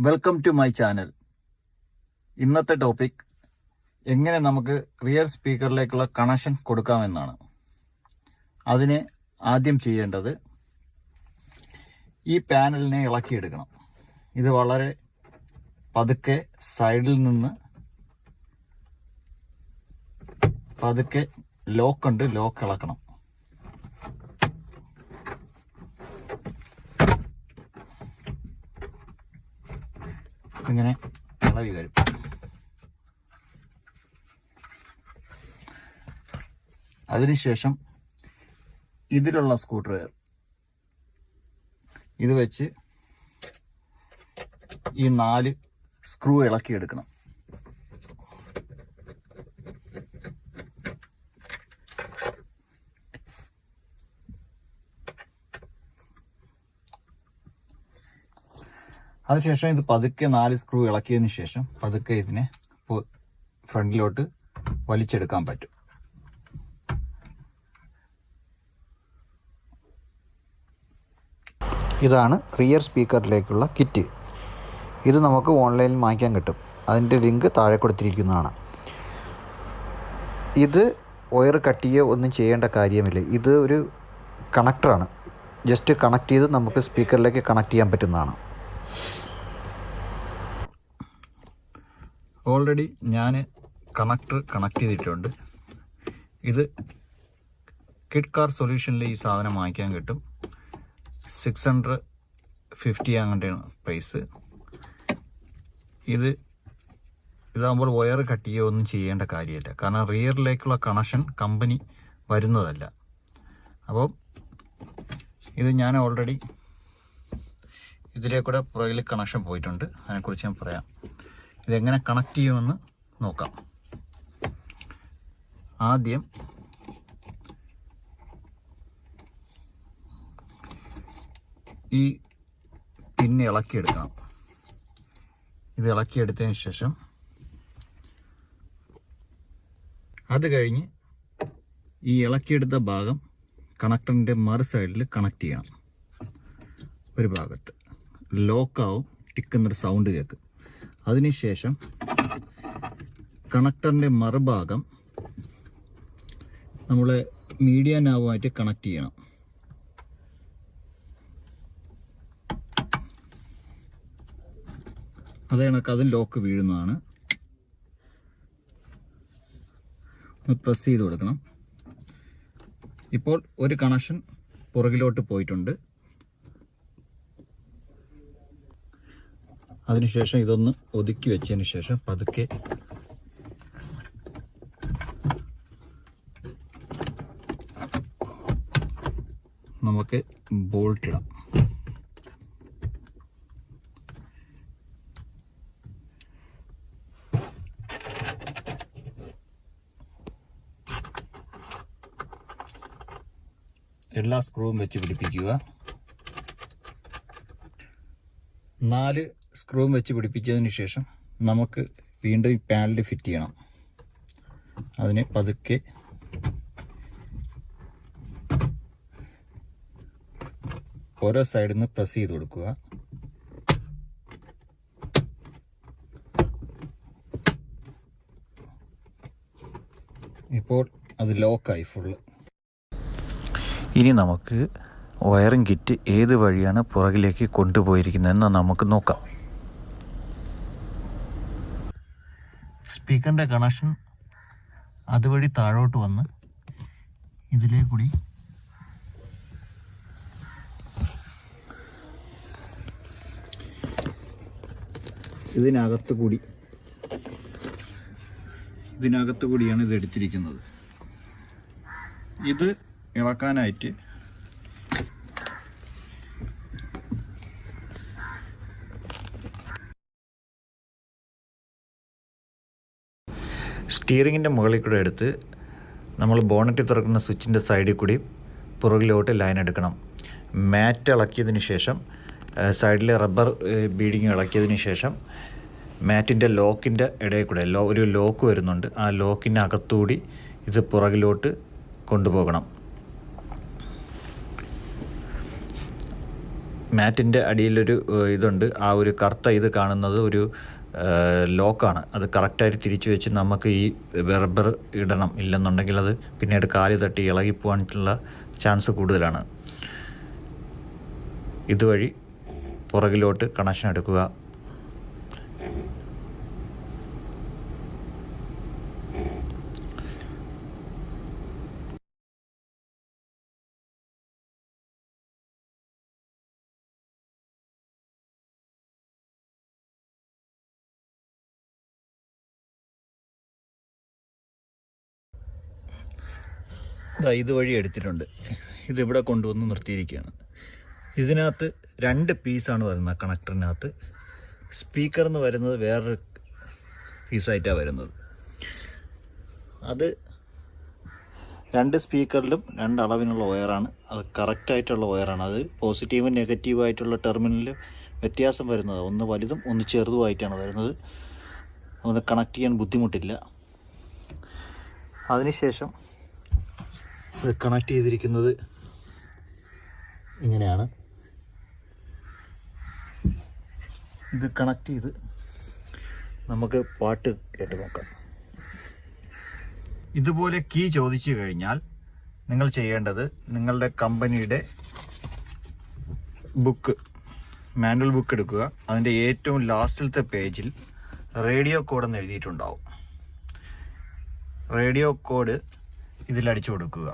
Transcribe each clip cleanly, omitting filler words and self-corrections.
Welcome to my channel. ഇന്നത്തെ topic എങ്ങനെ നമുക്ക് റിയർ സ്പീക്കറിലേക്കുള്ള കണക്ഷൻ കൊടുക്കാമെന്നാണ്. അതിന് ആദ്യം ചെയ്യേണ്ടത് ഈ പാനലിനെ ഇളക്കിയെടുക്കണം. ഇത് വളരെ പതുക്കെ സൈഡിൽ നിന്ന് പതുക്കെ ലോക്ക് ഇളക്കണം. ഇങ്ങനെ ഇളവി വരും. അതിനുശേഷം ഇതിലുള്ള സ്ക്രൂ ഡ്രൈവർ ഇത് വെച്ച് ഈ 4 സ്ക്രൂ ഇളക്കിയെടുക്കണം. അതിനുശേഷം ഇത് പതുക്കെ 4 സ്ക്രൂ ഇളക്കിയതിന് ശേഷം പതുക്കെ ഇതിനെ ഫ്രണ്ടിലോട്ട് വലിച്ചെടുക്കാൻ പറ്റും. ഇതാണ് റിയർ സ്പീക്കറിലേക്കുള്ള കിറ്റ്. ഇത് നമുക്ക് ഓൺലൈനിൽ വാങ്ങിക്കാൻ കിട്ടും. അതിൻ്റെ ലിങ്ക് താഴെ കൊടുത്തിരിക്കുന്നതാണ്. ഇത് വയർ കട്ട് ചെയ്യുകയോ ഒന്നും ചെയ്യേണ്ട കാര്യമില്ല. ഇത് ഒരു കണക്ടറാണ്. ജസ്റ്റ് കണക്ട് ചെയ്ത് നമുക്ക് സ്പീക്കറിലേക്ക് കണക്ട് ചെയ്യാൻ പറ്റുന്നതാണ്. ഓൾറെഡി ഞാൻ കണക്ട് ചെയ്തിട്ടുണ്ട്. ഇത് കിഡ് കാർ സൊല്യൂഷനിൽ ഈ സാധനം വാങ്ങിക്കാൻ കിട്ടും. 650 അങ്ങനെയാണ് പ്രൈസ്. ഇതാകുമ്പോൾ വയർ കട്ട് ചെയ്യുകയോ ഒന്നും ചെയ്യേണ്ട കാര്യമില്ല. കാരണം റിയറിലേക്കുള്ള കണക്ഷൻ കമ്പനി വരുന്നതല്ല. അപ്പോൾ ഇത് ഞാൻ ഓൾറെഡി ഇതിലേക്കൂടെ പുറകിൽ കണക്ഷൻ പോയിട്ടുണ്ട്. അതിനെക്കുറിച്ച് ഞാൻ പറയാം. ഇതെങ്ങനെ കണക്ട് ചെയ്യുമെന്ന് നോക്കാം. ആദ്യം ഈ പിന്ന് ഇളക്കിയെടുക്കണം. ഇത് ഇളക്കിയെടുത്തതിന് ശേഷം അത് കഴിഞ്ഞ് ഈ ഇളക്കിയെടുത്ത ഭാഗം കണക്ടറിൻ്റെ മറു സൈഡിൽ കണക്ട് ചെയ്യണം. ഒരു ഭാഗത്ത് ലോക്കാവും, ടിക്കുന്നൊരു സൗണ്ട് കേൾക്കും. അതിനുശേഷം കണക്ടറിൻ്റെ മറുഭാഗം നമ്മൾ മീഡിയ നാവുമായിട്ട് കണക്ട് ചെയ്യണം. അതേ കണക്ക് അതും ലോക്ക് വീഴുന്നതാണ്. ഒന്ന് പ്രസ് ചെയ്ത് കൊടുക്കണം. ഇപ്പോൾ ഒരു കണക്ഷൻ പുറകിലോട്ട് പോയിട്ടുണ്ട്. അതിനുശേഷം ഇതൊന്ന് ഒതുക്കി വെച്ചതിന് ശേഷം പതുക്കെ നമുക്ക് ബോൾട്ട് ഇടാം. എല്ലാ സ്ക്രൂവും വെച്ച് പിടിപ്പിക്കുക. 4 സ്ക്രൂവും വെച്ച് പിടിപ്പിച്ചതിന് ശേഷം നമുക്ക് വീണ്ടും ഈ പാനൽ ഫിറ്റ് ചെയ്യണം. അതിന് പതുക്കെ ഓരോ സൈഡിൽ നിന്ന് പ്രസ് ചെയ്ത് കൊടുക്കുക. ഇപ്പോൾ അത് ലോക്കായി ഫുള്ള്. ഇനി നമുക്ക് വയറിംഗ് കിറ്റ് ഏത് വഴിയാണ് പുറകിലേക്ക് കൊണ്ടുപോയിരിക്കുന്നതെന്ന് നമുക്ക് നോക്കാം. സ്പീക്കറിൻ്റെ കണക്ഷൻ അതുവഴി താഴോട്ട് വന്ന് ഇതിലേ കൂടി ഇതിനകത്ത് കൂടിയാണ് ഇത് എടുത്തിരിക്കുന്നത്. ഇത് ഇളക്കാനായിട്ട് സ്റ്റിയറിങ്ങിൻ്റെ മുകളിൽ കൂടെ എടുത്ത് നമ്മൾ ബോണറ്റ് തുറക്കുന്ന സ്വിച്ചിൻ്റെ സൈഡിൽ കൂടി പുറകിലോട്ട് ലൈൻ എടുക്കണം. മാറ്റ് ഇളക്കിയതിന് ശേഷം സൈഡിലെ റബ്ബർ ബീഡിങ് ഇളക്കിയതിന് ശേഷം മാറ്റിൻ്റെ ലോക്കിൻ്റെ ഇടയിൽ കൂടെ ഒരു ലോക്ക് വരുന്നുണ്ട്. ആ ലോക്കിൻ്റെ അകത്തുകൂടി ഇത് പുറകിലോട്ട് കൊണ്ടുപോകണം. മാറ്റിൻ്റെ അടിയിലൊരു ഇതുണ്ട്. ആ ഒരു കറുത്ത ഇത് കാണുന്നത് ഒരു ലോക്കാണ്. അത് കറക്റ്റായിട്ട് തിരിച്ചു വെച്ച് നമുക്ക് ഈ റബ്ബർ ഇടണം. ഇല്ലെന്നുണ്ടെങ്കിൽ അത് പിന്നീട് കാല് തട്ടി ഇളകിപ്പോകാനുള്ള ചാൻസ് കൂടുതലാണ്. ഇതുവഴി പുറകിലോട്ട് കണക്ഷൻ എടുക്കുക. ഇതുവഴി എടുത്തിട്ടുണ്ട്. ഇതിവിടെ കൊണ്ടുവന്ന് നിർത്തിയിരിക്കുകയാണ്. ഇതിനകത്ത് 2 പീസാണ് വരുന്നത്. കണക്ടറിനകത്ത് സ്പീക്കർ എന്ന് വരുന്നത് വേറൊരു പീസായിട്ടാണ് വരുന്നത്. അത് 2 സ്പീക്കറിലും 2 അളവിനുള്ള വയറാണ്. അത് കറക്റ്റായിട്ടുള്ള വയറാണ്. അത് പോസിറ്റീവും നെഗറ്റീവായിട്ടുള്ള ടെർമിനലിൽ വ്യത്യാസം വരുന്നത്. ഒന്ന് വലുതും ഒന്ന് ചെറുതുമായിട്ടാണ് വരുന്നത്. അതുകൊണ്ട് കണക്ട് ചെയ്യാൻ ബുദ്ധിമുട്ടില്ല. അതിനുശേഷം ഇത് കണക്ട് ചെയ്തിരിക്കുന്നത് ഇങ്ങനെയാണ്. ഇത് കണക്ട് ചെയ്ത് നമുക്ക് പാട്ട് കേട്ട് നോക്കാം. ഇതുപോലെ കീ ചോദിച്ചു കഴിഞ്ഞാൽ നിങ്ങൾ ചെയ്യേണ്ടത് നിങ്ങളുടെ കമ്പനിയുടെ ബുക്ക്, മാനുവൽ ബുക്ക് എടുക്കുക. അതിൻ്റെ ഏറ്റവും ലാസ്റ്റിലത്തെ പേജിൽ റേഡിയോ കോഡ് എന്ന് എഴുതിയിട്ടുണ്ടാവും. റേഡിയോ കോഡ് ഇതിലടിച്ചു കൊടുക്കുക.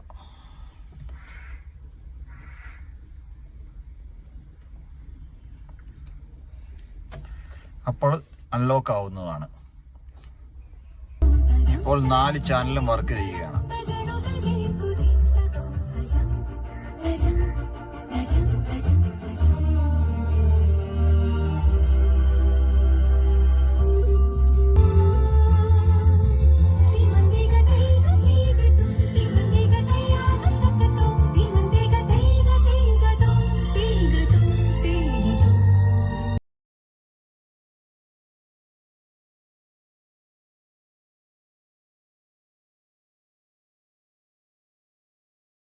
അപ്പോൾ അൺലോക്ക് ആവുന്നതാണ്. ഇപ്പോൾ 4 ചാനലും വർക്ക് ചെയ്യുകയാണ്.